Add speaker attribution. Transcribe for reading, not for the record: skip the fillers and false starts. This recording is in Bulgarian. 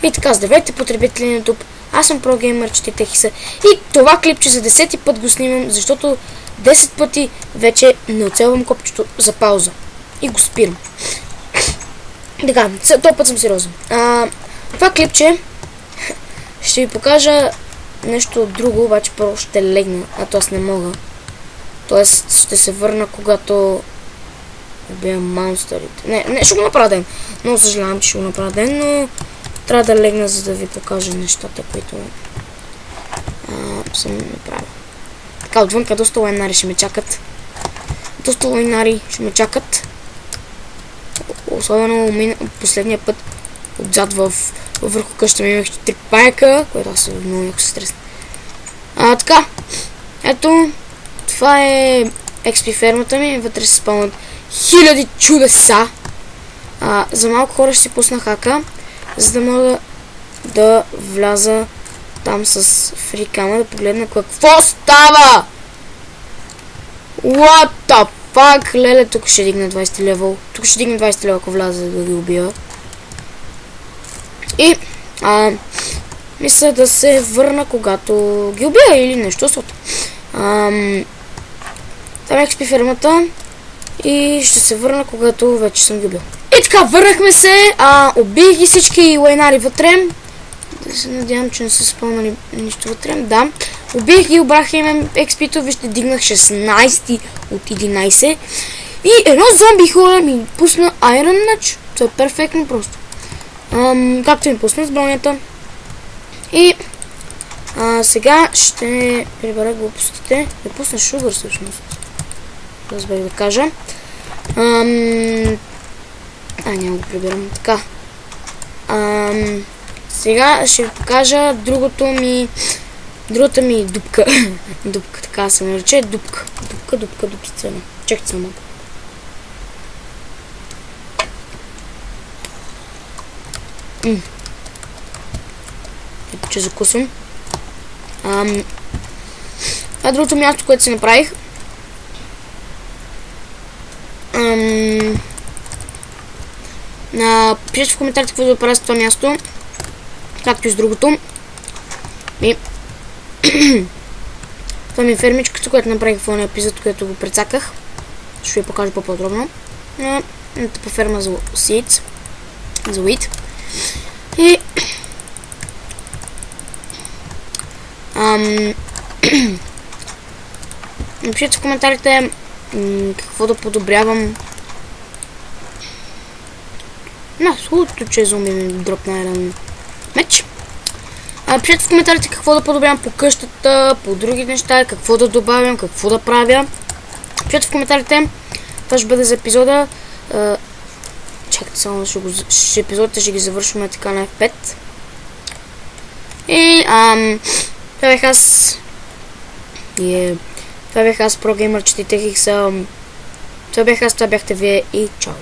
Speaker 1: И така, здравейте потребители на YouTube, аз съм ProGamer 4TX и това клипче за 10-ти път го снимам, защото 10 пъти вече не оцелвам копчето за пауза и го спирам. Така, този път съм сериозен. Това клипче ще ви покажа нещо друго, обаче първо ще легна, то аз не мога. Тоест ще се върна, когато убия монстрите. Не, ще го направя ден. Много съжалявам, че ще го направя ден, но трябва да легна, за да ви покажа нещата, които съм направил. Така, отвънка доста лайнари ще ме чакат. Доста лайнари ще ме чакат. Особено последния път отзад върху къща ми имах 4 пайка, което аз съм много яко се стресна. Така, ето, това е XP фермата ми, вътре се спълнат хиляди чудеса. За малко хора ще си пусна хака, за да мога да вляза там с фрикама, да погледна какво става! What the fuck? Леле, тук ще дигна 20 левел. Тук ще дигна 20 левел, ако вляза да ги убия. И мисля да се върна, когато ги убия или нещо сото. Там е XP фермата и ще се върна, когато вече съм ги убил. И така, върнахме се, убих ги всички лайнари вътре. Да се надявам, че не са спълнали нищо вътре. Да, убих ги, обрах им XP-то, вижте, дигнах 16 от 11. И едно зомби хора ми пусна Iron Nudge. Това е перфектно просто. Както ми пусна с бронята. И сега ще прибера глупостите. Да пусна шугър всъщност. Разбех да кажа. Няма го прибирам. Така. Сега ще ви покажа другата ми дупка. Дупка, така се нарече. Дупка. Дупица. Чекайте само. Ето, че закусвам. Това е другото място, което си направих. Пишете в коментарите какво да правя с това място, както и с другото. Това ми е фермичката, която направих в ония епизод, който го прецаках. Ще ви покажа по-подробно. Тъпа ферма за seeds, за wheat. И напишете в коментарите какво да подобрявам. Хубавото, че зомби ми дропна един меч. Пишете в коментарите какво да подобрявам по къщата, по други неща, какво да добавям, какво да правя. Пишете в коментарите. Това ще бъде за епизода. Чакайте само, епизодите ще ги завършваме така на F5. И това бях аз. Това бях аз, ProGamer 4TX. Това бях аз, това бяхте вие и чао.